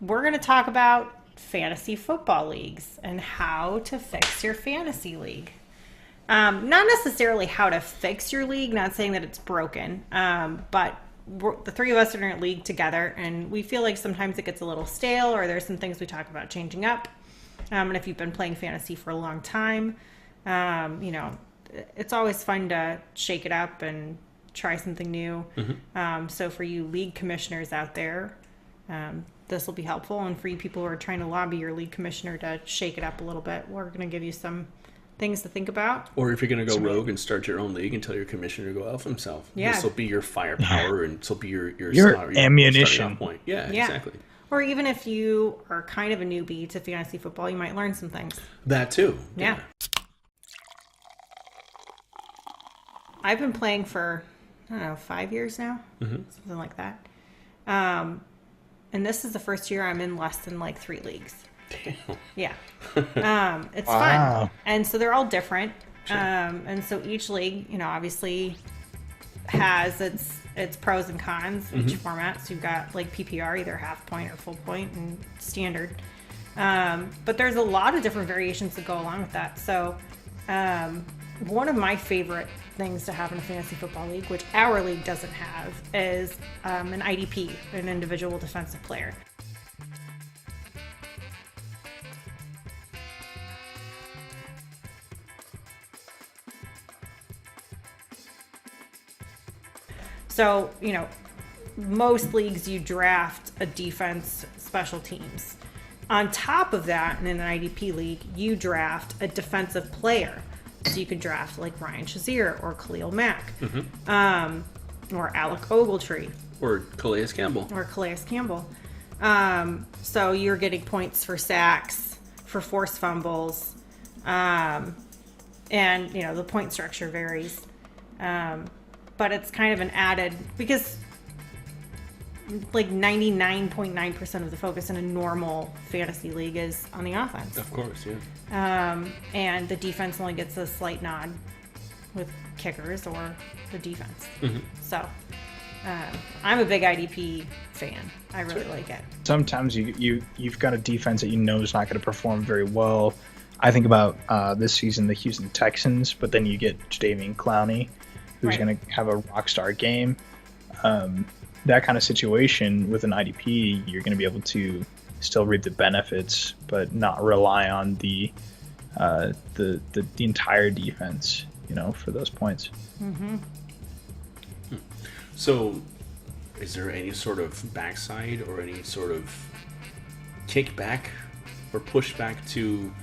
we're going to talk about fantasy football leagues and how to fix your fantasy league. Not necessarily how to fix your league, not saying that it's broken, but the three of us are in a league together, and we feel like sometimes it gets a little stale, or there's some things we talk about changing up. And if you've been playing fantasy for a long time, it's always fun to shake it up and try something new. So for you league commissioners out there, this will be helpful. And for you people who are trying to lobby your league commissioner to shake it up a little bit, we're going to give you some things to think about. Or if you're going to go rogue and start your own league and tell your commissioner to go elf himself. Yeah. This will be your firepower, and this will be your ammunition point. Yeah, exactly. Or even if you are kind of a newbie to fantasy football, you might learn some things. That too. Yeah. I've been playing for, 5 years now, something like that. And this is the first year I'm in less than 3 leagues. Damn. Yeah. It's fun. And so they're all different. Sure. And so each league, obviously has its pros and cons, each format. So you've got PPR, either half point or full point, and standard. But there's a lot of different variations that go along with that. So one of my favorite things to have in a fantasy football league, which our league doesn't have, is an IDP, an individual defensive player. So, most leagues you draft a defense, special teams. On top of that, in an IDP league, you draft a defensive player. So you could draft Ryan Shazier or Khalil Mack, or Alec Ogletree. Or Calais Campbell. So you're getting points for sacks, for forced fumbles, and, the point structure varies. But it's kind of an added, because 99.9% of the focus in a normal fantasy league is on the offense. Of course, yeah. And the defense only gets a slight nod with kickers or the defense. So I'm a big IDP fan. I really like it. Sometimes you've got a defense that is not going to perform very well. I think about this season, the Houston Texans, but then you get Jadeveon Clowney, who's going to have a rock star game. That kind of situation with an IDP, you're going to be able to still reap the benefits, but not rely on the entire defense, for those points. So, is there any sort of backside or any sort of kickback or pushback to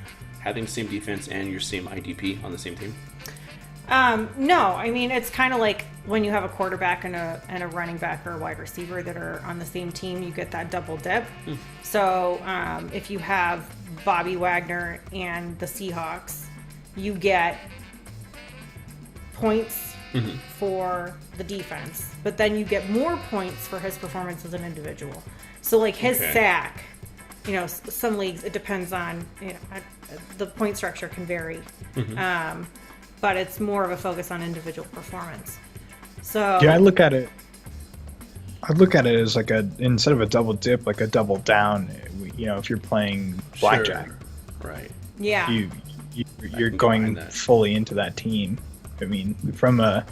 having the same defense and your same IDP on the same team? No, I mean, it's kind of like when you have a quarterback and a running back or a wide receiver that are on the same team, you get that double dip. So if you have Bobby Wagner and the Seahawks, you get points for the defense, but then you get more points for his performance as an individual. So his sack, some leagues, it depends on, the point structure can vary. But it's more of a focus on individual performance. So yeah, I look at it as instead of a double dip, a double down. If you're playing blackjack, sure. Right? Yeah, you're going fully into that team. I mean, from a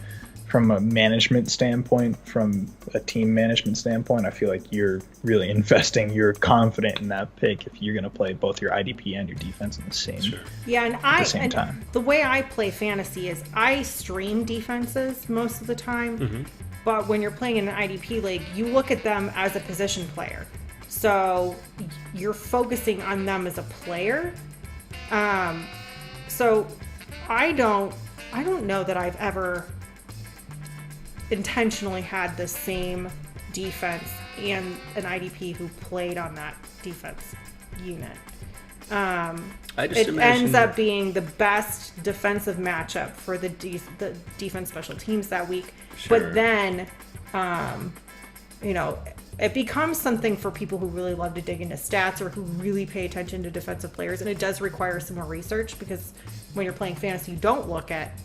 management standpoint, from a team management standpoint, I feel like you're really investing. You're confident in that pick if you're going to play both your IDP and your defense in the same. Sure. Yeah, and at the same time. The way I play fantasy is I stream defenses most of the time. But when you're playing in an IDP league, you look at them as a position player. So you're focusing on them as a player. So I don't know that I've ever intentionally had the same defense and an IDP who played on that defense unit. It ends up being the best defensive matchup for the defense special teams that week. Sure. But then, it becomes something for people who really love to dig into stats or who really pay attention to defensive players. And it does require some more research, because when you're playing fantasy, you don't look at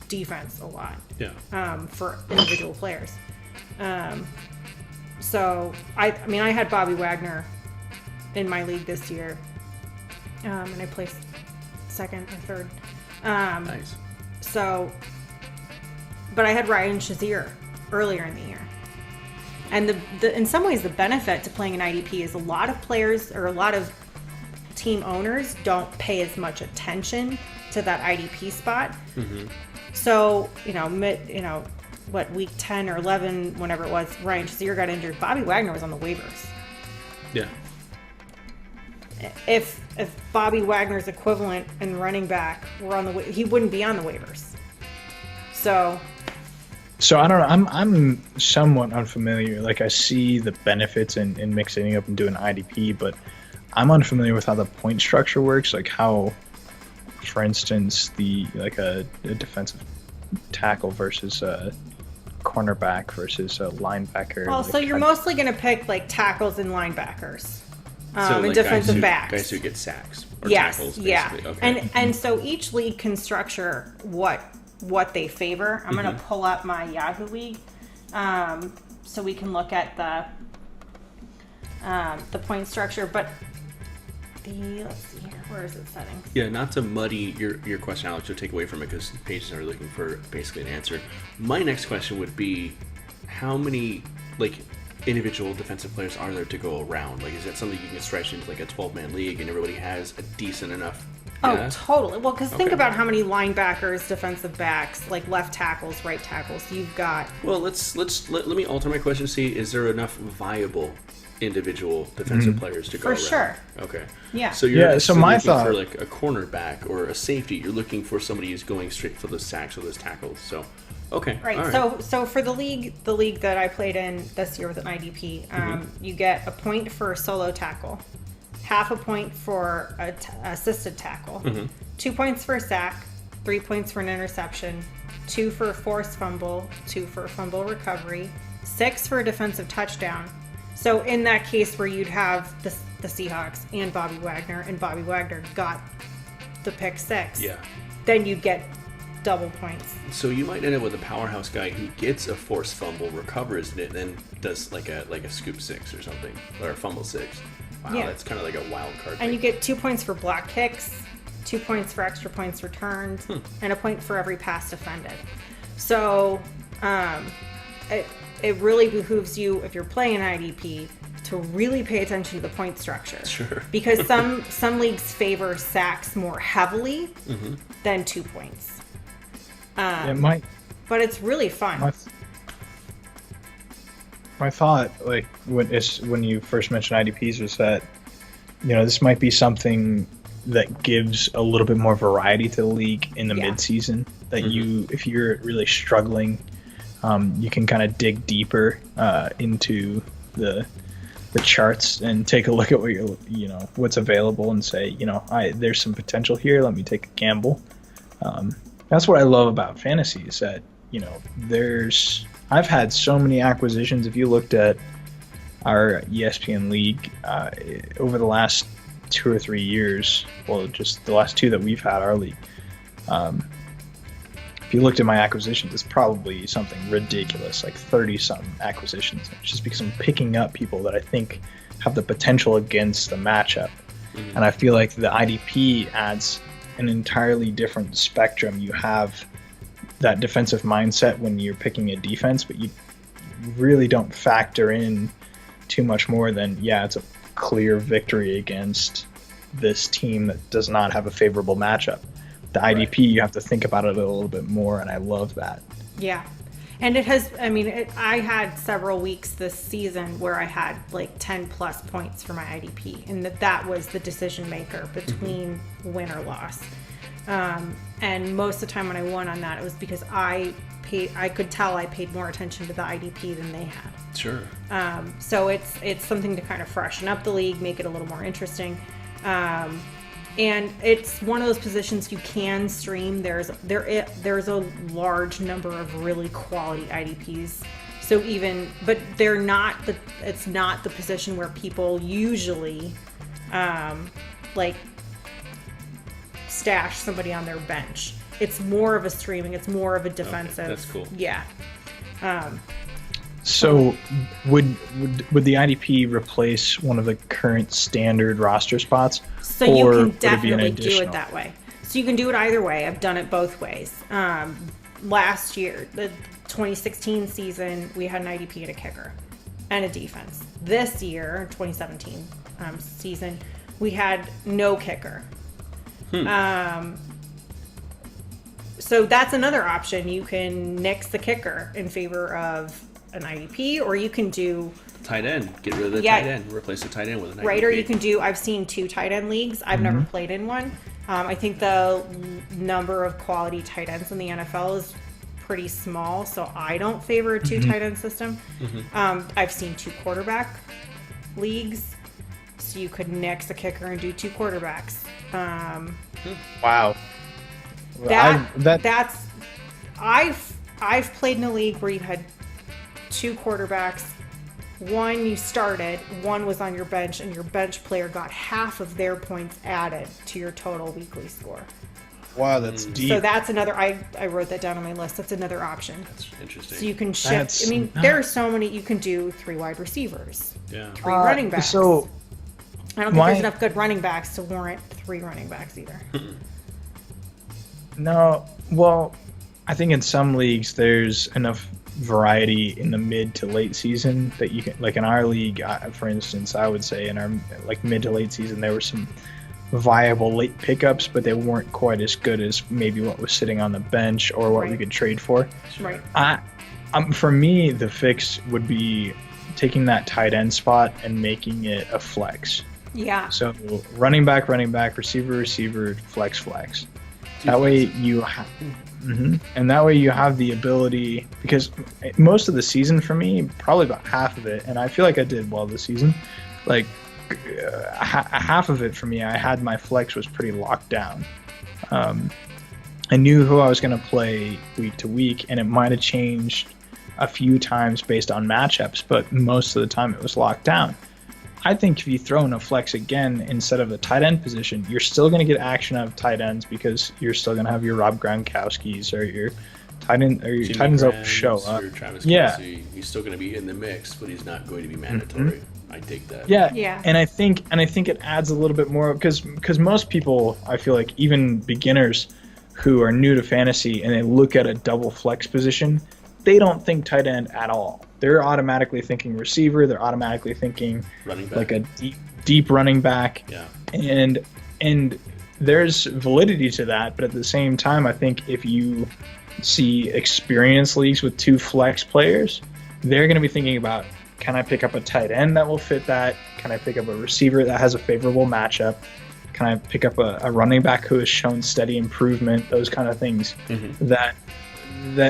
defense a lot. Yeah. For individual players. So I had Bobby Wagner in my league this year, and I placed second or third. Nice. So, but I had Ryan Shazier earlier in the year. And the in some ways, the benefit to playing an IDP is a lot of players or a lot of team owners don't pay as much attention to that IDP spot. Mm-hmm. So, week 10 or 11, whenever it was, Ryan Shazier got injured. Bobby Wagner was on the waivers. Yeah. If Bobby Wagner's equivalent in running back were on the he wouldn't be on the waivers. So I don't know. I'm somewhat unfamiliar. Like, I see the benefits in mixing it up and doing IDP, but I'm unfamiliar with how the point structure works. Like how, for instance, a defensive tackle versus a cornerback versus a linebacker. Well, so you're mostly going to pick like tackles and linebackers, so and defensive backs. Guys who get sacks or yes, tackles, basically. Yeah. Okay. And so each league can structure what they favor. I'm going to pull up my Yahoo league, so we can look at the point structure. But let's see here, where is it setting? Yeah, not to muddy your question, Alex, or take away from it, because pages are looking for basically an answer. My next question would be, how many individual defensive players are there to go around? Like, is that something you can stretch into like a 12-man league and everybody has a decent enough? Oh, totally. Well, because think about how many linebackers, defensive backs, like left tackles, right tackles you've got. Well, let me alter my question. See, is there enough viable individual defensive players to go around? For sure. Okay. Yeah. So you're so my looking thought for like a cornerback or a safety. You're looking for somebody who's going straight for those sacks or those tackles. So, okay. Right. All right. So for the league that I played in this year with an IDP, you get a point for a solo tackle, half a point for a assisted tackle, 2 points for a sack, 3 points for an interception, 2 for a forced fumble, 2 for a fumble recovery, 6 for a defensive touchdown. So in that case where you'd have the Seahawks and Bobby Wagner got the pick 6, then you'd get double points. So you might end up with a powerhouse guy who gets a forced fumble, recovers it, and then does like a scoop 6 or something, or a fumble 6. Wow, that's kind of like a wild card. And you get 2 points for block kicks, 2 points for extra points returned, and a point for every pass defended. So it really behooves you, if you're playing an IDP, to really pay attention to the point structure. Sure. Because some leagues favor sacks more heavily than 2 points. It might. But it's really fun. My thought, like when you first mentioned IDPs, was that this might be something that gives a little bit more variety to the league in the mid-season. That if you're really struggling, you can kind of dig deeper into the charts and take a look at what's available and say, there's some potential here. Let me take a gamble. That's what I love about fantasy, is that I've had so many acquisitions. If you looked at our ESPN league over the last 2 or 3 years, well, just the last 2 that we've had our league, if you looked at my acquisitions, it's probably something ridiculous, like 30-something acquisitions. It's just because I'm picking up people that I think have the potential against the matchup. And I feel like the IDP adds an entirely different spectrum. You have that defensive mindset when you're picking a defense, but you really don't factor in too much more than, it's a clear victory against this team that does not have a favorable matchup. The IDP, you have to think about it a little bit more, and I love that. Yeah. And it has, I had several weeks this season where I had like 10 plus points for my IDP, and that was the decision maker between win or loss. And most of the time when I won on that, it was because I could tell I paid more attention to the IDP than they had. Sure. So it's something to kind of freshen up the league, make it a little more interesting. And it's one of those positions you can stream. There's a large number of really quality IDPs. So but it's not the position where people usually stash somebody on their bench. It's more of a streaming. It's more of a defensive. Okay, that's cool. Yeah. So would the IDP replace one of the current standard roster spots? So you or can would it be an definitely do additional? it that way. So you can do it either way. I've done it both ways. Last year, the 2016 season, we had an IDP and a kicker and a defense. This year, 2017 season, we had no kicker. So that's another option. You can nix the kicker in favor of an IDP, or you can do tight end. Get rid of the tight end. Replace the tight end with an IDP. right, or you can do. I've seen 2 tight end leagues. I've never played in one. I think the number of quality tight ends in the NFL is pretty small, so I don't favor a 2 tight end system. I've seen 2 quarterback leagues, so you could nix a kicker and do 2 quarterbacks. Wow. I've played in a league where you had 2 quarterbacks. One you started, one was on your bench, and your bench player got half of their points added to your total weekly score. Wow, that's deep. So that's another. I wrote that down on my list. That's another option. That's interesting. So you can shift. There are so many. You can do 3 wide receivers. Yeah. 3 running backs. So I don't think there's enough good running backs to warrant 3 running backs either. No, well, I think in some leagues there's enough variety in the mid to late season that you can, like in our league, for instance, I would say in our like mid to late season there were some viable late pickups, but they weren't quite as good as maybe what was sitting on the bench or what we could trade for. Right. For me, the fix would be taking that tight end spot and making it a flex. Yeah. So running back, receiver, flex. That way you have, and that way you have the ability, because most of the season for me, probably about half of it, and I feel like I did well this season, like half of it for me, I had my flex was pretty locked down. I knew who I was going to play week to week, and it might have changed a few times based on matchups, but most of the time it was locked down. I think if you throw in a flex again instead of a tight end position, you're still going to get action out of tight ends because you're still going to have your Rob Gronkowskis or your tight end or your tight ends that show up. Travis yeah, Kelce, he's still going to be in the mix, but he's not going to be mandatory. I take that. Yeah. And I think it adds a little bit more because most people, I feel like even beginners who are new to fantasy and they look at a double flex position, they don't think tight end at all. They're automatically thinking receiver. They're automatically thinking running back. Like a deep running back. Yeah. And there's validity to that, but at the same time, I think if you see experienced leagues with 2 flex players, they're going to be thinking about, can I pick up a tight end that will fit that? Can I pick up a receiver that has a favorable matchup? Can I pick up a running back who has shown steady improvement? Those kind of things that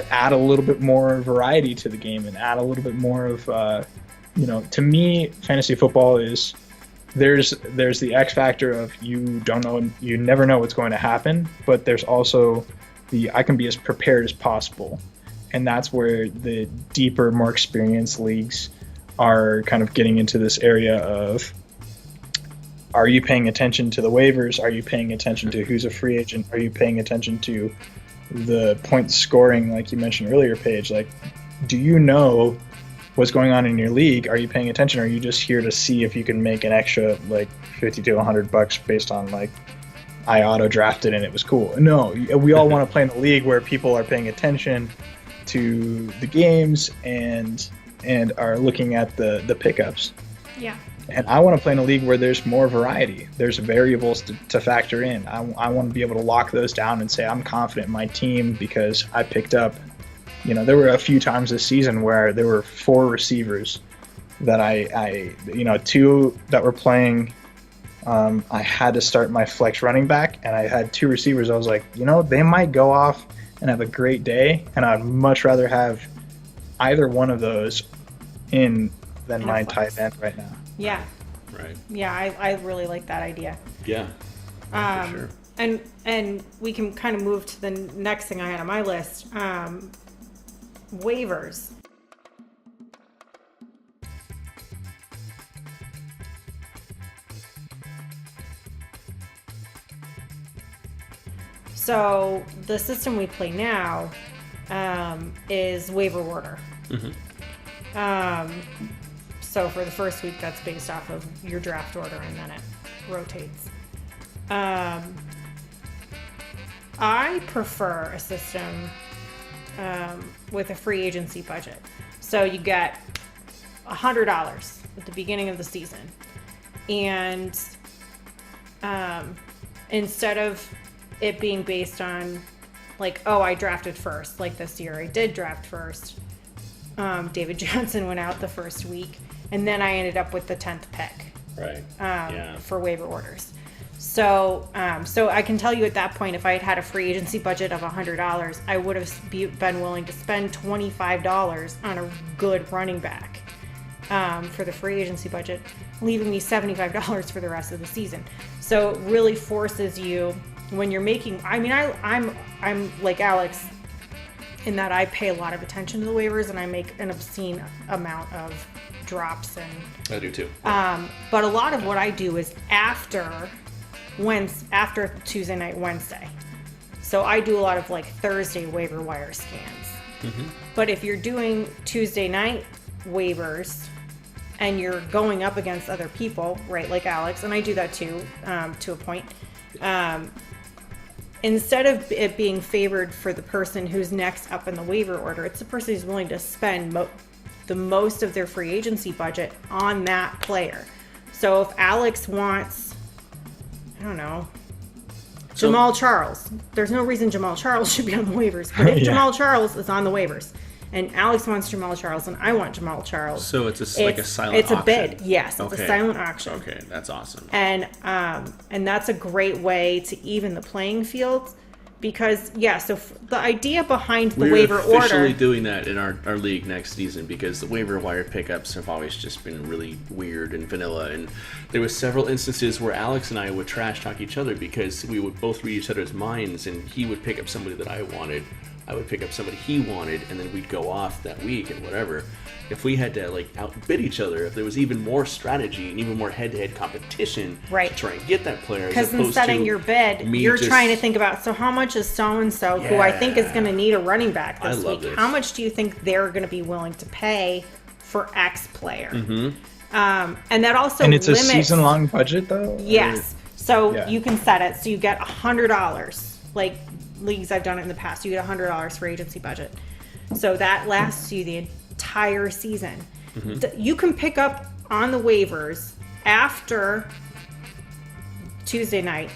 add a little bit more variety to the game and add a little bit more of, to me, fantasy football is there's the X factor of you never know what's going to happen, but there's also I can be as prepared as possible. And that's where the deeper, more experienced leagues are kind of getting into this area of, are you paying attention to the waivers? Are you paying attention to who's a free agent? Are you paying attention to the point scoring, like you mentioned earlier, Paige? Like, do you know what's going on in your league? Are you paying attention? Or are you just here to see if you can make an extra like $50 to $100 based on like I auto drafted and it was cool? No, we all want to play in a league where people are paying attention to the games and are looking at the pickups. Yeah. And I want to play in a league where there's more variety. There's variables to factor in. I want to be able to lock those down and say I'm confident in my team because I picked up, there were a few times this season where there were 4 receivers that I 2 that were playing. I had to start my flex running back, and I had 2 receivers. I was like, they might go off and have a great day, and I'd much rather have either one of those in than my tight end right now. Yeah. Right. Yeah, I really like that idea. Yeah. For sure. And we can kind of move to the next thing I had on my list. Waivers. So the system we play now is waiver order. So for the first week, that's based off of your draft order, and then it rotates. I prefer a system with a free agency budget. So you get $100 at the beginning of the season, and instead of it being based on like, oh, I drafted first, like this year I did draft first. David Johnson went out the first week, and then I ended up with the 10th pick. Right. For waiver orders. So I can tell you at that point, if I had had a free agency budget of $100, I would have been willing to spend $25 on a good running back for the free agency budget, leaving me $75 for the rest of the season. So it really forces you when you're making. I mean, I'm like Alex in that I pay a lot of attention to the waivers, and I make an obscene amount of drops, and I do too. but a lot of what I do is after Tuesday night, Wednesday. So I do a lot of like Thursday waiver wire scans. Mm-hmm. But if you're doing Tuesday night waivers and you're going up against other people, right, like Alex, and I do that too, to a point, instead of it being favored for the person who's next up in the waiver order, it's the person who's willing to spend the most of their free agency budget on that player. So if Alex wants, I don't know, Jamal Charles, there's no reason Jamal Charles should be on the waivers. But if Jamal Charles is on the waivers, and Alex wants Jamal Charles, and I want Jamal Charles, so it's like a silent auction. It's a bid. Yes, okay. It's a silent auction. Okay, that's awesome. And that's a great way to even the playing field, because so the idea behind the waiver order. We're officially doing that in our league next season, because the waiver wire pickups have always just been really weird and vanilla, and there was several instances where Alex and I would trash talk each other because we would both read each other's minds, and he would pick up somebody that I wanted, I would pick up somebody he wanted, and then we'd go off that week and whatever. If we had to like outbid each other, if there was even more strategy and even more head-to-head competition to try and get that player, because in setting your bid, you're trying to think about, so how much is so-and-so, who I think is going to need a running back this week, how much do you think they're going to be willing to pay for X player? Mm-hmm. And that also and it's limits, a season-long budget, though? Yes. So you can set it. So you get $100. Like leagues I've done it in the past, you get $100 for agency budget. So that lasts you the entire season. Mm-hmm. You can pick up on the waivers after Tuesday night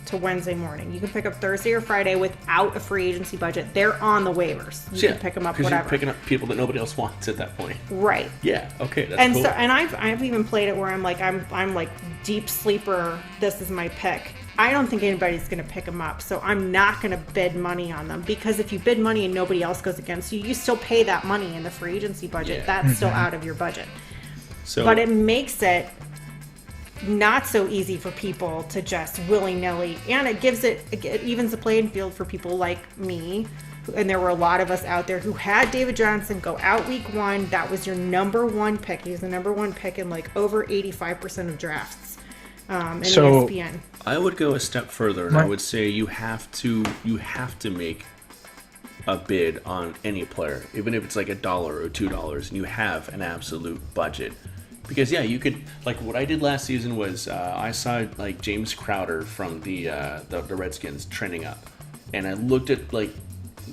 to Wednesday morning. You can pick up Thursday or Friday without a free agency budget. They're on the waivers. You can pick them up whatever. You're picking up people that nobody else wants at that point. Right. Yeah. Okay. That's cool. So, and I've even played it where I'm like deep sleeper. This is my pick. I don't think anybody's going to pick them up, so I'm not going to bid money on them, because if you bid money and nobody else goes against you, you still pay that money in the free agency budget. Yeah. That's still out of your budget. So, but it makes it not so easy for people to just willy-nilly, and it evens the playing field for people like me, and there were a lot of us out there who had David Johnson go out week 1. That was your number 1 pick. He was the number 1 pick in like over 85% of drafts in ESPN. I would go a step further, and I would say you have to make a bid on any player, even if it's like $1 or $2, and you have an absolute budget. Because you could, like what I did last season was I saw like James Crowder from the Redskins trending up, and I looked at like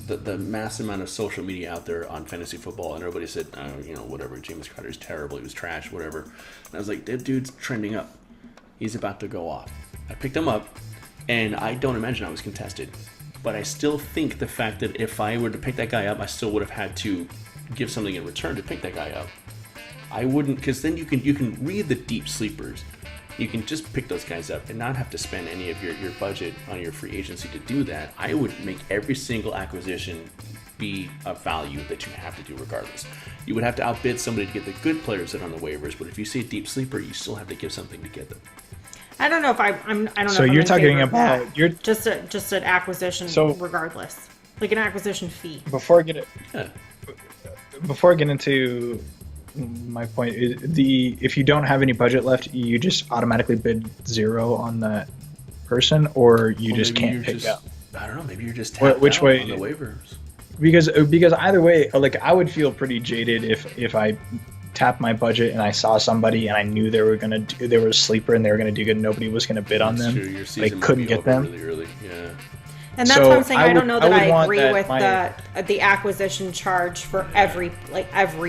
the mass amount of social media out there on fantasy football, and everybody said, whatever, James Crowder's terrible, he was trash, whatever. And I was like, that dude's trending up. He's about to go off. I picked him up, and I don't imagine I was contested. But I still think the fact that if I were to pick that guy up, I still would have had to give something in return to pick that guy up. I wouldn't, because then you can read the deep sleepers. You can just pick those guys up and not have to spend any of your budget on your free agency to do that. I would make every single acquisition be a value that you have to do regardless. You would have to outbid somebody to get the good players that are on the waivers, but if you see a deep sleeper, you still have to give something to get them. I don't know if I don't know. So if you're I'm talking about just an acquisition, regardless, like an acquisition fee. Before I get into my point, if you don't have any budget left, you just automatically bid 0 on that person, or you just can't pick up. I don't know. Maybe you're just tapped which out way on the waivers. because either way, like I would feel pretty jaded if I tapped my budget and I saw somebody and I knew they were a sleeper and they were gonna do good. And nobody was gonna bid on them. True. Your season Like couldn't get them really early. Yeah. And that's what I'm saying. I don't know that I agree that with the acquisition charge for every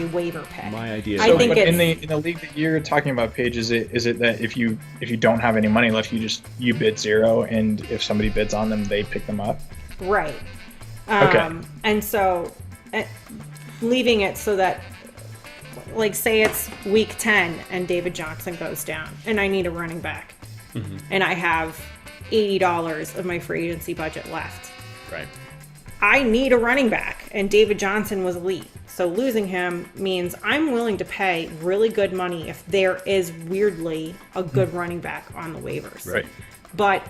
waiver pick. My idea. I think in the league that you're talking about, Paige, is it that if you don't have any money left, you bid 0, and if somebody bids on them, they pick them up? Right. Okay. And so leaving it so that, like, say it's week 10 and David Johnson goes down and I need a running back, and I have $80 of my free agency budget left. Right. I need a running back, and David Johnson was elite. So losing him means I'm willing to pay really good money if there is weirdly a good running back on the waivers. Right. But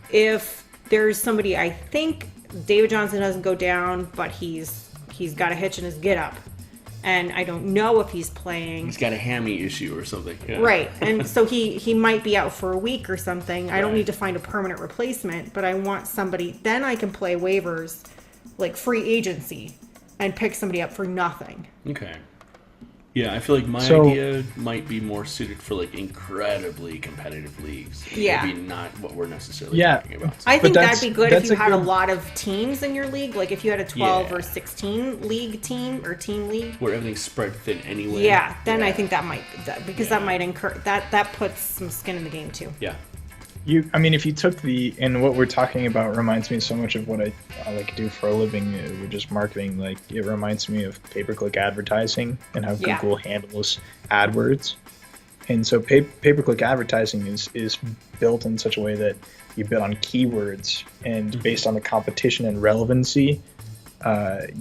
if there's somebody, I think David Johnson doesn't go down, but he's got a hitch in his get up, and I don't know if he's playing. He's got a hammy issue or something. Yeah. Right. And so he might be out for a week or something. I don't need to find a permanent replacement, but I want somebody. Then I can play waivers, like free agency, and pick somebody up for nothing. Okay. Yeah, I feel like my idea might be more suited for like incredibly competitive leagues. Yeah. Maybe not what we're necessarily talking about. I think that'd be good if you had a lot of teams in your league. Like if you had a 12 or 16 league team or team league. Where everything's spread thin anyway. Yeah, then I think that might, because that might that puts some skin in the game too. Yeah. If you took and what we're talking about reminds me so much of what I like do for a living, which is marketing. Like it reminds me of pay-per-click advertising and how Google handles AdWords. And so pay-per-click advertising is built in such a way that you bid on keywords, and based on the competition and relevancy,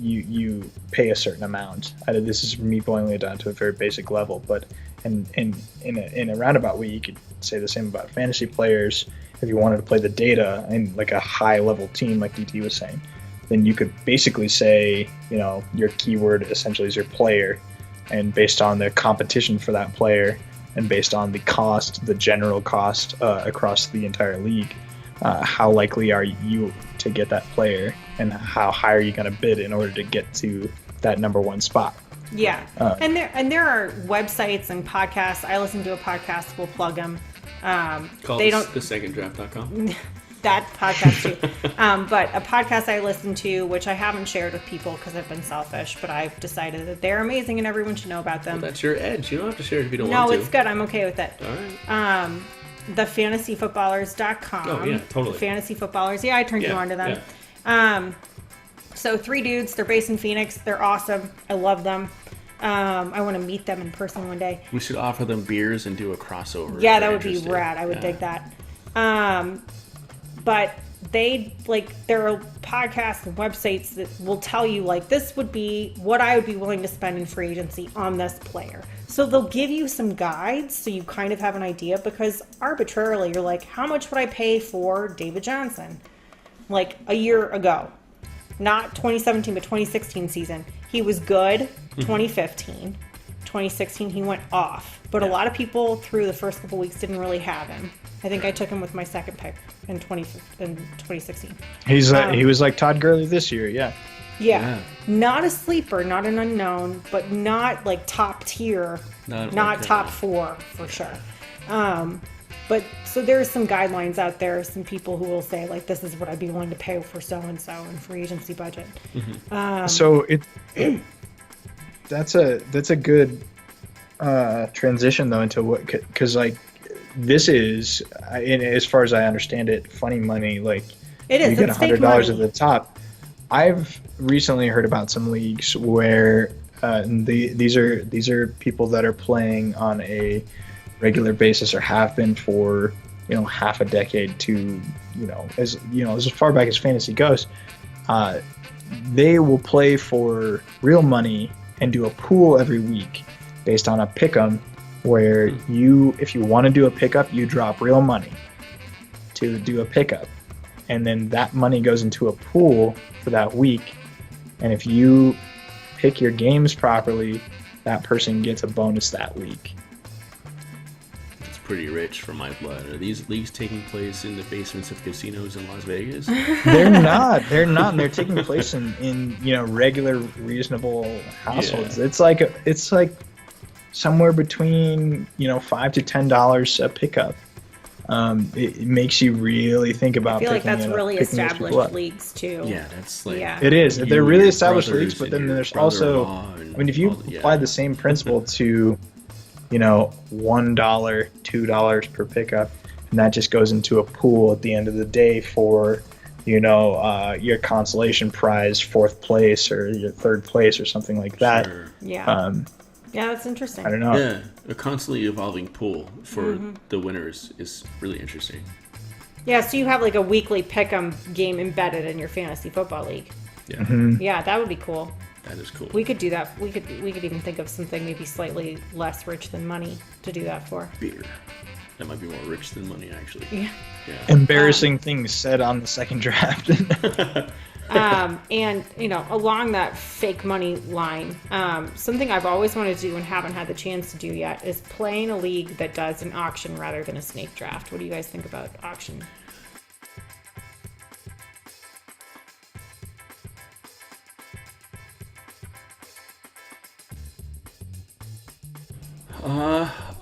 you pay a certain amount. This is me boiling it down to a very basic level, but in a roundabout way, you could say the same about fantasy players. If you wanted to play the data in like a high level team, like DT was saying, then you could basically say, your keyword essentially is your player, and based on the competition for that player, and based on the general cost across the entire league, how likely are you to get that player, and how high are you going to bid in order to get to that number one spot. Yeah, and there are websites and podcasts. I listen to a podcast. We'll plug them. Called theseconddraft.com. That podcast too. But a podcast I listen to, which I haven't shared with people because I've been selfish, but I've decided that they're amazing and everyone should know about them. Well, that's your edge. You don't have to share it if you don't want to. No, it's good. I'm okay with it. All right. TheFantasyFootballers.com. Oh, yeah, totally. Fantasy Footballers. Yeah, I turned you on to them. Yeah. So 3 dudes. They're based in Phoenix. They're awesome. I love them. I want to meet them in person one day. We should offer them beers and do a crossover. Yeah, that would be rad. I would dig that. But there are podcasts and websites that will tell you, like, this would be what I would be willing to spend in free agency on this player. So they'll give you some guides so you kind of have an idea, because arbitrarily you're like, how much would I pay for David Johnson? Like a year ago. Not 2017, but 2016 season. He was good. 2015. 2016, he went off. But a lot of people through the first couple weeks didn't really have him. I think I took him with my second pick in 2016. He was like Todd Gurley this year, yeah. Not a sleeper, not an unknown, but not like top tier, not top 4 for sure. But so there's some guidelines out there, some people who will say, like, this is what I'd be willing to pay for so-and-so in free agency budget. So that's a good transition though into what, because like this is, as far as I understand it, funny money. Like it is. You get $100 at the top. I've recently heard about some leagues where these are people that are playing on a regular basis or have been for half a decade to as far back as fantasy goes. They will play for real money and do a pool every week based on a pick'em, where if you want to do a pickup, you drop real money to do a pickup, and then that money goes into a pool for that week, and if you pick your games properly, that person gets a bonus that week. pretty rich for my blood. Are these leagues taking place in the basements of casinos in Las Vegas? They're not. They're not. And they're taking place in regular, reasonable households. Yeah. It's like somewhere between $5 to $10 a pickup. It makes you really think about. I feel like that's really established leagues too. Yeah, that's like it is. They're really established leagues, but then there's also. If you apply the same principle to, $1, $2 per pickup, and that just goes into a pool at the end of the day for, your consolation prize, 4th place or your 3rd place or something like that. Sure. Yeah. Yeah, that's interesting. I don't know. Yeah, a constantly evolving pool for the winners is really interesting. Yeah, so you have like a weekly pick'em game embedded in your fantasy football league. Yeah, Yeah, that would be cool. that is cool. We could do that. We could even think of something maybe slightly less rich than money to do that for. Beer. That might be more rich than money, actually. Yeah. Embarrassing things said on the second draft. And along that fake money line, something I've always wanted to do and haven't had the chance to do yet is play in a league that does an auction rather than a snake draft. What do you guys think about auction?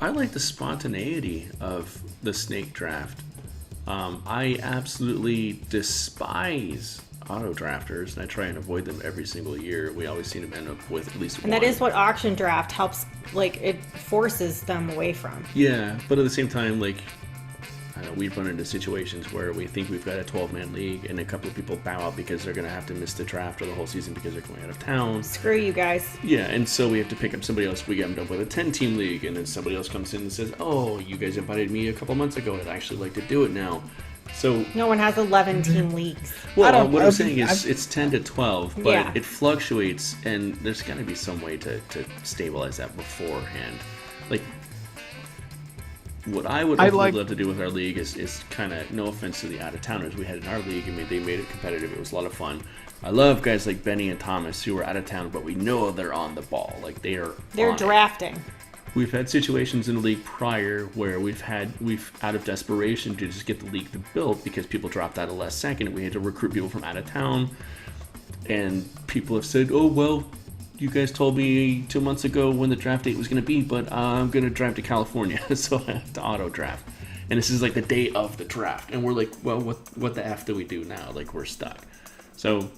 I like the spontaneity of the snake draft. I absolutely despise auto drafters, and I try and avoid them every single year. We always seem to end up with at least one. And that is what auction draft helps, it forces them away from. Yeah, but at the same time, I know we've run into situations where we think we've got a 12-man league, and a couple of people bow out because they're going to have to miss the draft or the whole season because they're going out of town. Screw you guys. Yeah, and so we have to pick up somebody else. We end up with a 10-team league, and then somebody else comes in and says, "Oh, you guys invited me a couple months ago. I'd actually like to do it now." So no one has 11-team leagues. Well, what I'm saying is it's 10 to 12, but Yeah. it fluctuates, and there's got to be some way to stabilize that beforehand. What I would love to do with our league is kind of, no offense to the out-of-towners we had in our league, they made it competitive. It was a lot of fun. I love guys like Benny and Thomas who are out of town, but we know they're on the ball. They're drafting. We've had situations in the league prior where we've out of desperation to just get the league built because people dropped out of last second, and we had to recruit people from out of town. And people have said, "Oh, well, you guys told me 2 months ago when the draft date was going to be, but I'm going to drive to California, so I have to auto draft." And this is the day of the draft, and we're like, "Well, what the F do we do now?" We're stuck. So,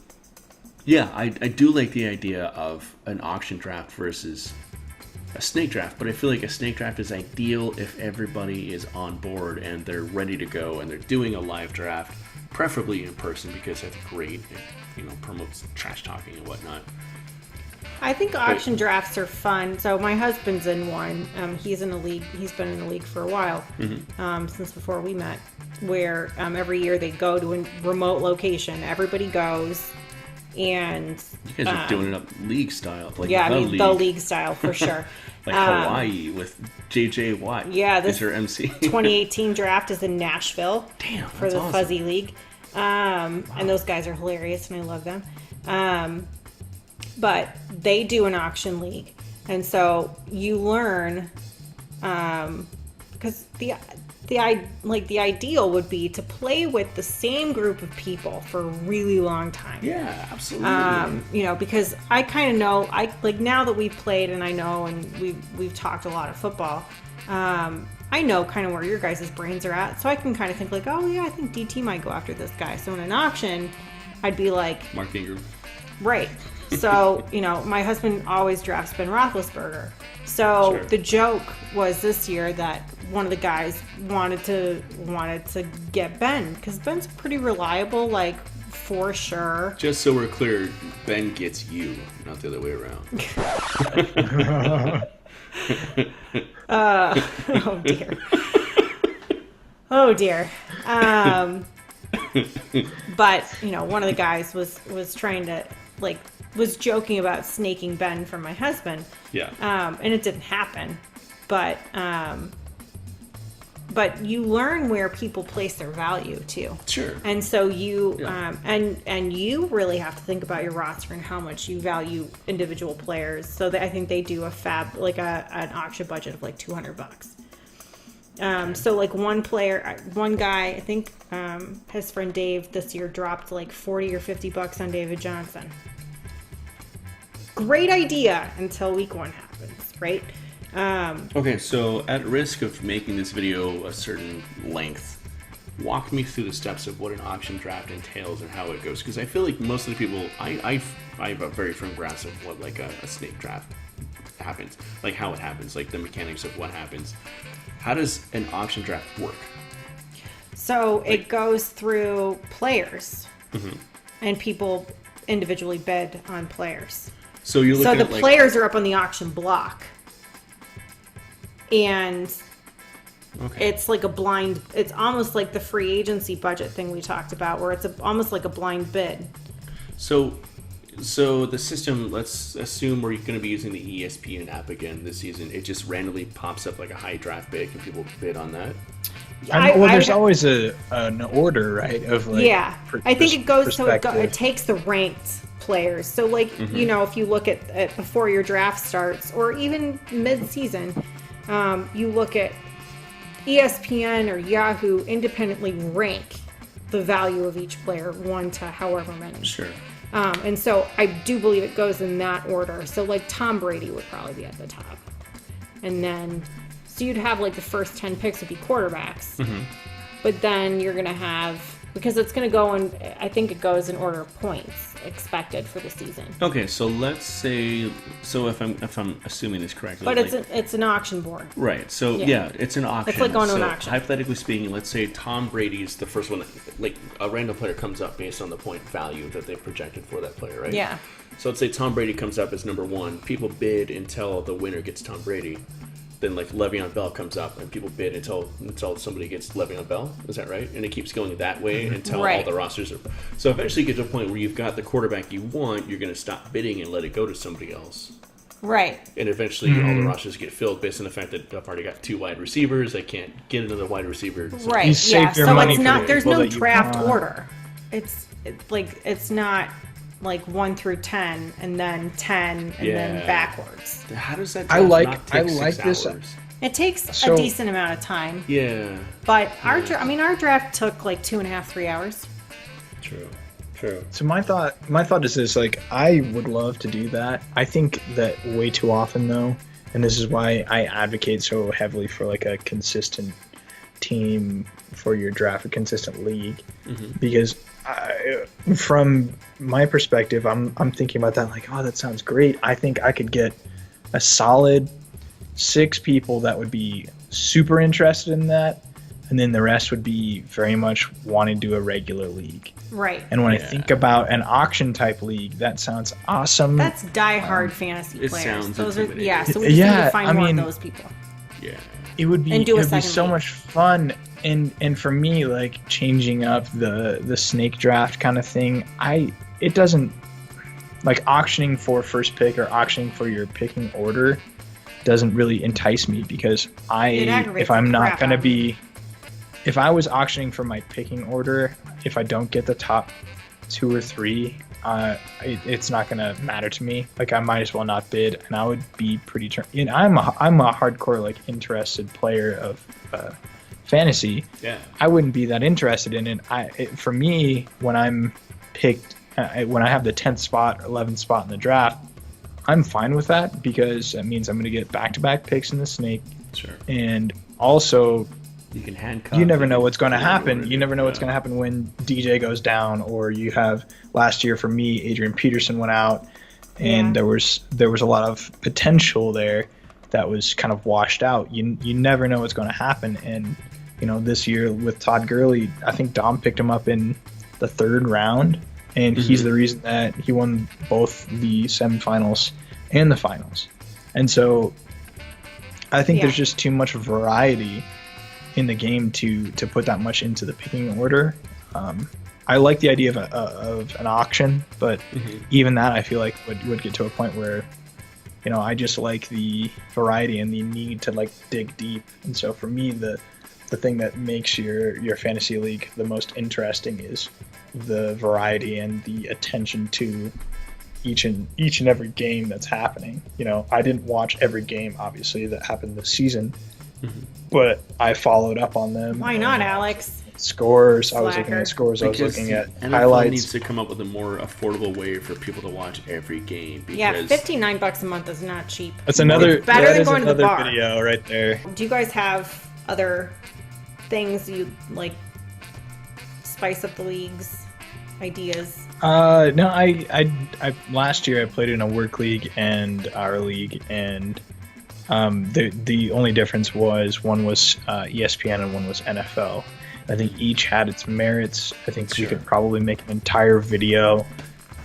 yeah, I do like the idea of an auction draft versus a snake draft, but I feel like a snake draft is ideal if everybody is on board and they're ready to go and they're doing a live draft, preferably in person, because that's great. It promotes trash talking and whatnot. I think auction drafts are fun. So my husband's in one. He's in a league. He's been in a league for a while, since before we met. Where every year they go to a remote location. Everybody goes, and you guys are doing it up league style. The league style for sure. Hawaii with JJ Watt. Yeah, is her MC. 2018 draft is in Nashville. Damn, for the awesome. Fuzzy League, and those guys are hilarious, and I love them. But they do an auction league, and so you learn, because the ideal would be to play with the same group of people for a really long time. Yeah, absolutely. Because I kind of know, now that we've played and I know, and we've talked a lot of football, I know kind of where your guys' brains are at, so I can kind of think oh yeah, I think DT might go after this guy. So in an auction, I'd be like, Mark Ingram. Right. So, my husband always drafts Ben Roethlisberger. So Sure. The joke was this year that one of the guys wanted to get Ben, because Ben's pretty reliable, for sure. Just so we're clear, Ben gets you, not the other way around. Oh dear. Oh dear. But one of the guys was trying to was joking about snaking Ben from my husband. Yeah. And it didn't happen, but you learn where people place their value too. Sure. And so you and you really have to think about your roster and how much you value individual players. So I think they do an auction budget of $200. So like one guy, I think his friend Dave this year dropped like $40 or $50 on David Johnson. Great idea until week 1 happens, right? Okay, so at risk of making this video a certain length, walk me through the steps of what an auction draft entails and how it goes, because I feel like most of the people, I have a very firm grasp of what like a snake draft happens, like how it happens, like the mechanics of what happens. How does an auction draft work? So it goes through players, and people individually bid on players. So you're looking at the players are up on the auction block, and it's like a blind. It's almost like the free agency budget thing we talked about, where it's almost like a blind bid. So the system, let's assume we're going to be using the ESPN app again this season. It just randomly pops up like a high draft bid. Can people bid on that? There's always an order, right? Of like, I think it goes so it takes the ranked players. So like you know, if you look at before your draft starts, or even mid-season, you look at ESPN or Yahoo independently rank the value of each player 1 to however many. Sure. And so I do believe it goes in that order. So like Tom Brady would probably be at the top. And then, so you'd have like the first 10 picks would be quarterbacks. But then you're going to have, because it's going to go in, I think it goes in order of points expected for the season. Okay, so let's say, so if I'm assuming this correctly. But it's an auction board. Right, so yeah, it's an auction. It's like going to an auction. Hypothetically speaking, let's say Tom Brady's the first one, like a random player comes up based on the point value that they've projected for that player, right? Yeah. So let's say Tom Brady comes up as number 1. People bid until the winner gets Tom Brady. Then like Le'Veon Bell comes up and people bid until somebody gets Le'Veon Bell. Is that right? And it keeps going that way until all the rosters are. So eventually you get to a point where you've got the quarterback you want. You're going to stop bidding and let it go to somebody else. Right. And eventually all the rosters get filled based on the fact that I've already got 2 wide receivers. I can't get another wide receiver. So. Right. You save your money it's for not. the There's people no that you draft want. order. It's not like 1 through 10 and then 10 and then backwards. How does that? I like this. Hours? It takes a decent amount of time. Yeah. But our draft took like 2.5, 3 hours. True. So my thought is this: like, I would love to do that. I think that way too often, though, and this is why I advocate so heavily for like a consistent team for your draft, a consistent league, because from my perspective, I'm thinking about that like, oh, that sounds great. I think I could get a solid 6 people that would be super interested in that, and then the rest would be very much wanting to do a regular league. Right. And when I think about an auction type league, that sounds awesome. That's diehard fantasy players. Sounds those are intimidating. so we just need to find more of those people. Yeah. It would be so league. much fun, and for me, like changing up the snake draft kind of thing, it doesn't, like, auctioning for first pick or auctioning for your picking order doesn't really entice me, because if I was auctioning for my picking order, if I don't get the top 2 or 3, it's not gonna matter to me. Like, I might as well not bid, and I would be pretty. I'm a hardcore like interested player of fantasy. Yeah. I wouldn't be that interested in it. For me, when I'm picked, when I have the 10th spot, 11th spot in the draft, I'm fine with that, because that means I'm going to get back-to-back picks in the snake. Sure. And also, you can handcuff. You never know what's going to happen. You never know what's going to happen when DJ goes down, or you have, last year for me, Adrian Peterson went out, and there was a lot of potential there that was kind of washed out. You never know what's going to happen. And this year with Todd Gurley, I think Dom picked him up in the 3rd round. And he's the reason that he won both the semifinals and the finals. And so I think there's just too much variety in the game to put that much into the picking order. I like the idea of an auction, but even that I feel like would get to a point where, I just like the variety and the need to like dig deep. And so for me, the thing that makes your fantasy league the most interesting is the variety and the attention to each and every game that's happening. I didn't watch every game obviously that happened this season, but I followed up on them. Why not, Alex? Scores. I was looking at scores. Because I was looking at NFL highlights. needs to come up with a more affordable way for people to watch every game. Because Yeah, $59 a month is not cheap. That's another. It's better that than is going to the another bar. video right there. Do you guys have other things you like? Spice up the leagues, ideas. No, I last year I played in a work league and our league, and the only difference was one was ESPN and one was NFL. I think each had its merits. I think we could probably make an entire video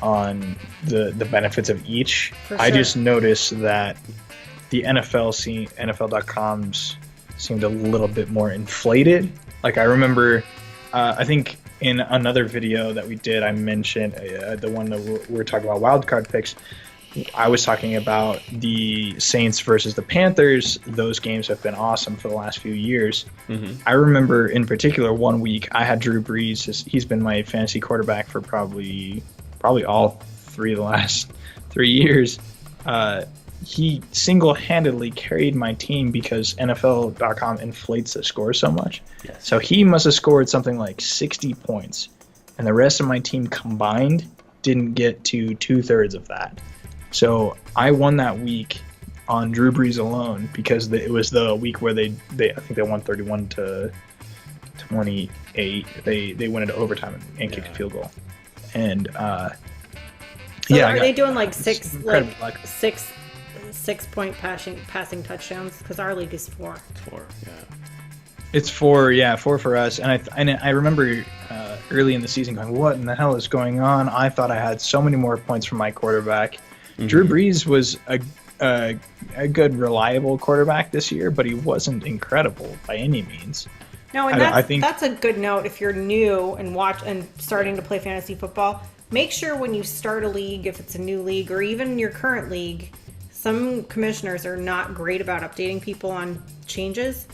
on the benefits of each. I just noticed that the NFL.coms seemed a little bit more inflated. Like I remember, I think in another video that we did, I mentioned the one that we were talking about wildcard picks. I was talking about the Saints versus the Panthers. Those games have been awesome for the last few years. I remember in particular 1 week I had Drew Brees. He's been my fantasy quarterback for probably all three of the last 3 years. He single-handedly carried my team because NFL.com inflates the score so much. Yes. So he must have scored something like 60 points, and the rest of my team combined didn't get to 2/3 of that. So I won that week on Drew Brees alone because it was the week where they I think they won 31-28. They went into overtime and kicked a field goal. And Are they doing like six point passing touchdowns? Because our league is 4. 4, yeah. It's 4 for us. And I remember early in the season going, what in the hell is going on? I thought I had so many more points from my quarterback. Drew Brees was a good, reliable quarterback this year, but he wasn't incredible by any means. No, and that's a good note if you're new and starting to play fantasy football. Make sure when you start a league, if it's a new league or even your current league, some commissioners are not great about updating people on changes.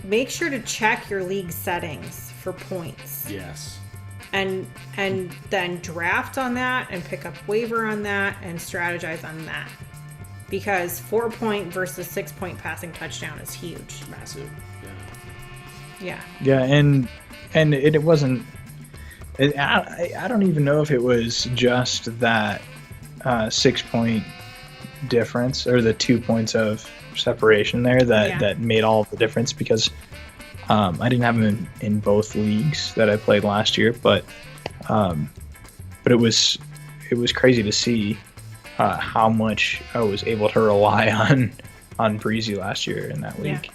Make sure to check your league settings for points. Yes. And then draft on that and pick up waiver on that and strategize on that. Because 4-point versus 6-point passing touchdown is huge. Massive. Yeah. Yeah, and it wasn't. I don't even know if it was just that 6-point difference or the 2 points of separation there that made all the difference, because I didn't have him in both leagues that I played last year, but it was crazy to see how much I was able to rely on Breezy last year in that league. Yeah.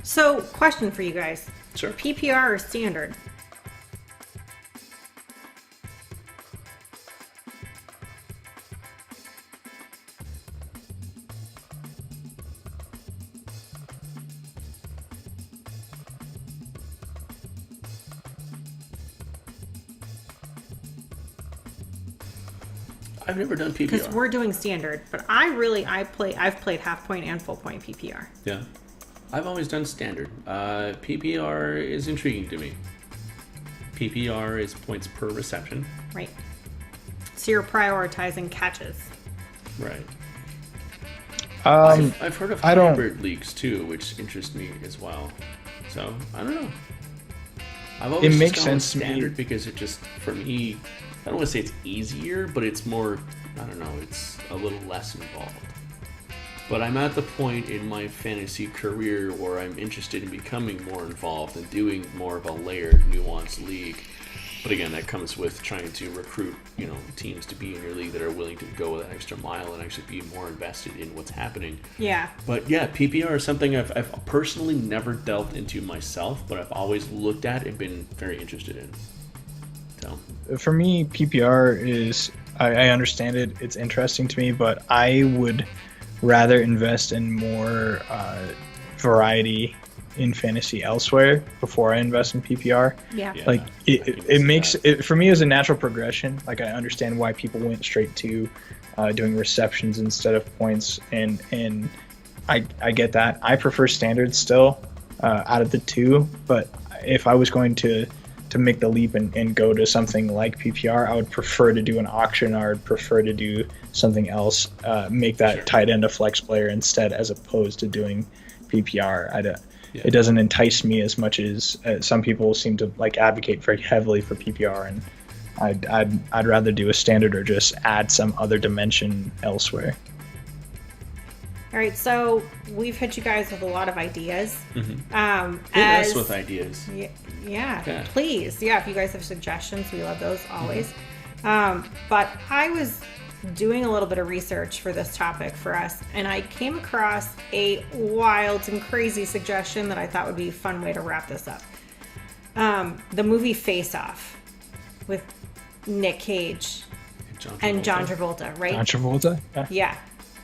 So, question for you guys: Sure. PPR or standard? I've never done PPR. Because we're doing standard, but I've played half point and full point PPR. Yeah. I've always done standard. PPR is intriguing to me. PPR is points per reception. Right. So you're prioritizing catches. Right. I've heard of hybrid leagues too, which interest me as well. So I don't know. I've always makes gone sense with to me. standard because it just, for me, I don't want to say it's easier, but it's more, I don't know, it's a little less involved. But I'm at the point in my fantasy career where I'm interested in becoming more involved and doing more of a layered, nuanced league. But again, that comes with trying to recruit, teams to be in your league that are willing to go that extra mile and actually be more invested in what's happening. Yeah. But yeah, PPR is something I've personally never delved into myself, but I've always looked at and been very interested in. So For me, PPR is, I understand it, it's interesting to me, but I would rather invest in more variety in fantasy elsewhere before I invest in PPR. Yeah. Like it makes it, for me, as a natural progression. Like I understand why people went straight to doing receptions instead of points, and I get that. I prefer standard still out of the two, but if I was going to to make the leap and go to something like PPR, I would prefer to do an auction, or I'd prefer to do something else, make that tight end a flex player instead, as opposed to doing PPR. It doesn't entice me as much as some people seem to like advocate very heavily for PPR, and I'd rather do a standard or just add some other dimension elsewhere. All right, so we've hit you guys with a lot of ideas. Mm-hmm. Hit us with ideas. Yeah, please. Yeah, if you guys have suggestions, we love those always. But I was doing a little bit of research for this topic for us, and I came across a wild and crazy suggestion that I thought would be a fun way to wrap this up. The movie Face Off with Nick Cage and John Travolta, right? John Travolta? Yeah.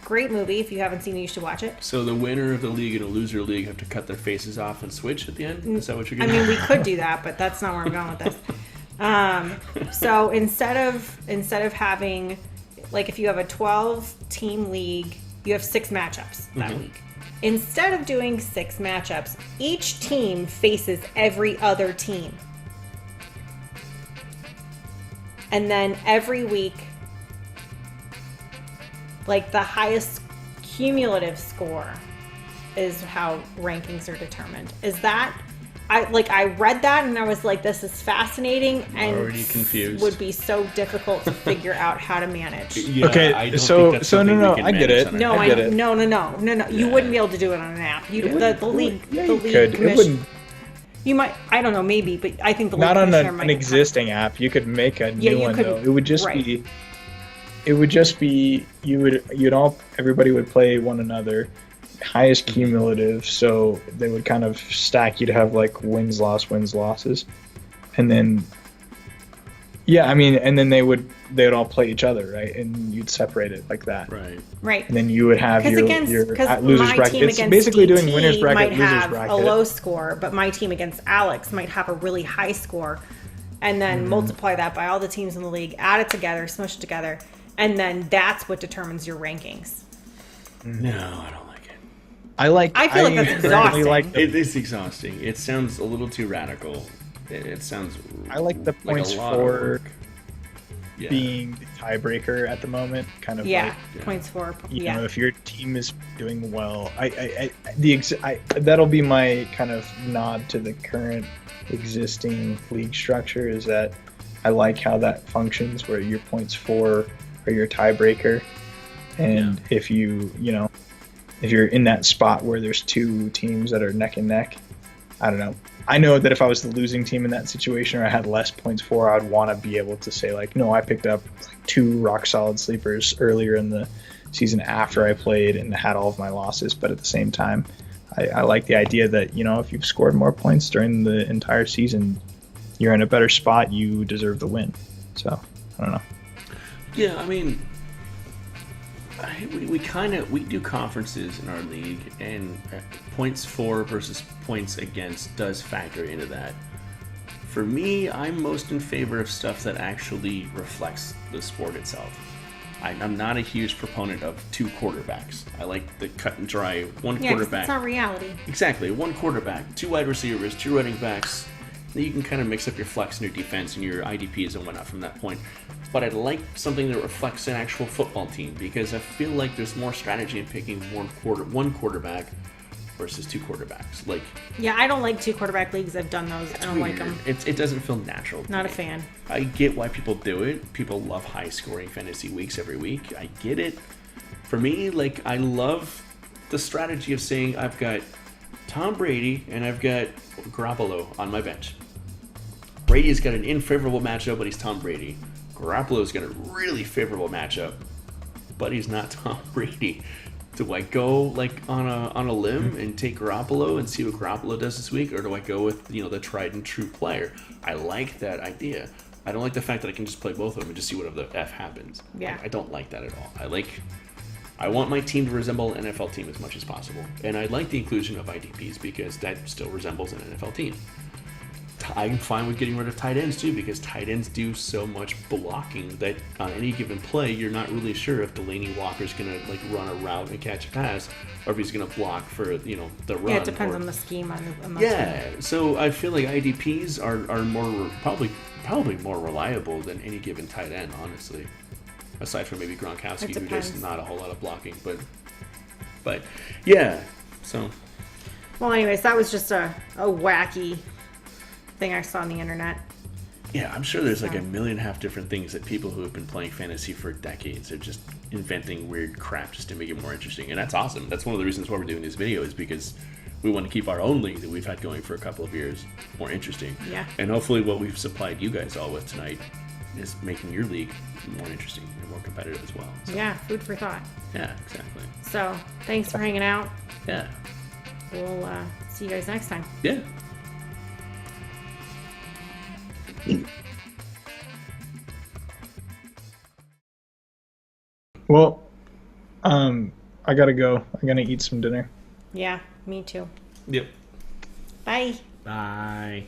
Great movie. If you haven't seen it, you should watch it. So the winner of the league and a loser league have to cut their faces off and switch at the end? Is that what you're going to do? I mean, we could do that, but that's not where I'm going with this. So instead of having, like, if you have a 12-team league, you have 6 matchups that week. Instead of doing 6 matchups, each team faces every other team. And then every week, like, the highest cumulative score is how rankings are determined. Is that, I read that and I was like, this is fascinating, and already confused. Would be so difficult to figure out how to manage. Yeah, okay, I get it. No, I get it. No. Yeah. You wouldn't be able to do it on an app. The league, yeah, the you league could. commission. It wouldn't. You might, I don't know, maybe, but I think the league not on commissioner might an existing app. You could make a new one though. It would just be. It would just be everybody would play one another, highest cumulative, so they would kind of stack. You'd have like wins, losses, and then and then they'd all play each other, right? And you'd separate it like that, right. And then you would have your losers bracket. It's basically doing winners bracket, losers bracket. A low score, but my team against Alex might have a really high score, and then multiply that by all the teams in the league, add it together, smush it together. And then that's what determines your rankings. No, I don't like it. I feel like that's exhausting. It is exhausting. It sounds a little too radical. It sounds. I like the points for being the tiebreaker at the moment. Kind of. Points for. You know, if your team is doing well, that'll be my kind of nod to the current existing league structure. Is that I like how that functions, where your points for are your tiebreaker, and if if you're in that spot where there's 2 teams that are neck and neck, I don't know. I know that if I was the losing team in that situation, or I had less points for, I'd want to be able to say like, no, I picked up like 2 rock solid sleepers earlier in the season after I played and had all of my losses. But at the same time, I like the idea that, if you've scored more points during the entire season, you're in a better spot, you deserve the win. So I don't know. Yeah, I mean, we do conferences in our league, and points for versus points against does factor into that. For me, I'm most in favor of stuff that actually reflects the sport itself. I'm not a huge proponent of 2 quarterbacks. I like the cut and dry one quarterback. It's not reality. Exactly, 1 quarterback, 2 wide receivers, 2 running backs. Then you can kind of mix up your flex and your defense and your IDPs and whatnot from that point. But I'd like something that reflects an actual football team, because I feel like there's more strategy in picking one quarterback versus 2 quarterbacks. Like, I don't like 2 quarterback leagues. I've done those. I don't like them. It doesn't feel natural. Not a fan. I get why people do it. People love high scoring fantasy weeks every week. I get it. For me, like, I love the strategy of saying I've got Tom Brady and I've got Garoppolo on my bench. Brady's got an unfavorable matchup, but he's Tom Brady. Garoppolo's got a really favorable matchup, but he's not Tom Brady. Do I go like on a limb and take Garoppolo and see what Garoppolo does this week, or do I go with the tried and true player? I like that idea. I don't like the fact that I can just play both of them and just see what the F happens. Yeah. I don't like that at all. I want my team to resemble an NFL team as much as possible, and I like the inclusion of IDPs because that still resembles an NFL team. I'm fine with getting rid of tight ends too, because tight ends do so much blocking that on any given play, you're not really sure if Delaney Walker's gonna like run a route and catch a pass, or if he's gonna block for the run. Yeah, it depends on the scheme on the team. So I feel like IDPs are more probably more reliable than any given tight end, honestly. Aside from maybe Gronkowski, who does not a whole lot of blocking, but yeah. So. Well, anyways, that was just a wacky thing I saw on the internet. Yeah, I'm sure there's like a million and a half different things that people who have been playing fantasy for decades are just inventing weird crap just to make it more interesting. And that's awesome. That's one of the reasons why we're doing this video, is because we want to keep our own league that we've had going for a couple of years more interesting. Yeah. And hopefully what we've supplied you guys all with tonight is making your league more interesting and more competitive as well. So. Yeah, food for thought. Yeah, exactly. So, thanks for hanging out. Yeah. We'll see you guys next time. Yeah. Well, I gotta go. I'm gonna eat some dinner. Yeah, me too. Yep. Bye. Bye.